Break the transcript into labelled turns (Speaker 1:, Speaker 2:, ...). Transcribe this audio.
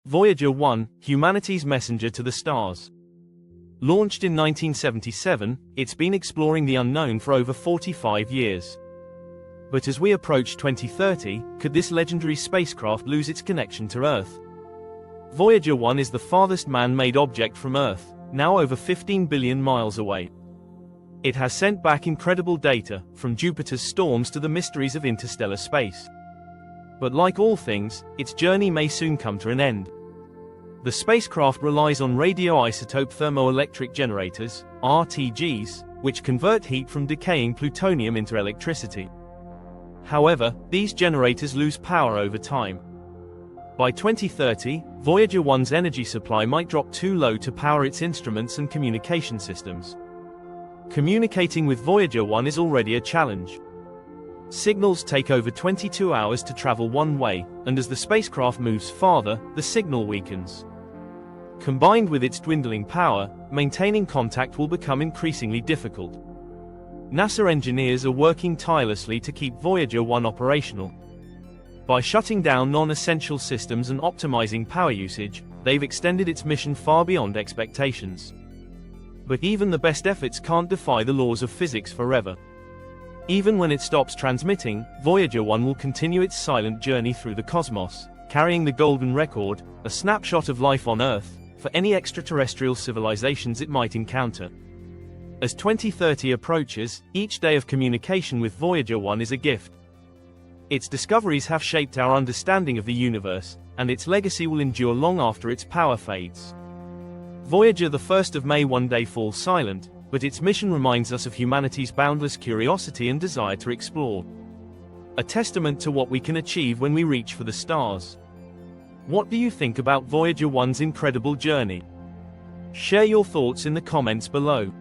Speaker 1: Voyager 1, humanity's messenger to the stars. Launched in 1977, it's been exploring the unknown for over 45 years. But as we approach 2030, could this legendary spacecraft lose its connection to Earth? Voyager 1 is the farthest man-made object from Earth, now over 15 billion miles away. It has sent back incredible data, from Jupiter's storms to the mysteries of interstellar space. But like all things, its journey may soon come to an end. The spacecraft relies on radioisotope thermoelectric generators, RTGs, which convert heat from decaying plutonium into electricity. However, these generators lose power over time. By 2030, Voyager 1's energy supply might drop too low to power its instruments and communication systems. Communicating with Voyager 1 is already a challenge. Signals take over 22 hours to travel one way, and as the spacecraft moves farther, the signal weakens. Combined with its dwindling power, maintaining contact will become increasingly difficult. NASA engineers are working tirelessly to keep Voyager 1 operational. By shutting down non-essential systems and optimizing power usage, they've extended its mission far beyond expectations. But even the best efforts can't defy the laws of physics forever. Even when it stops transmitting, Voyager 1 will continue its silent journey through the cosmos, carrying the golden record, a snapshot of life on Earth, for any extraterrestrial civilizations it might encounter. As 2030 approaches, each day of communication with Voyager 1 is a gift. Its discoveries have shaped our understanding of the universe, and its legacy will endure long after its power fades. Voyager the 1st of May one day falls silent, but its mission reminds us of humanity's boundless curiosity and desire to explore. A testament to what we can achieve when we reach for the stars. What do you think about Voyager 1's incredible journey? Share your thoughts in the comments below.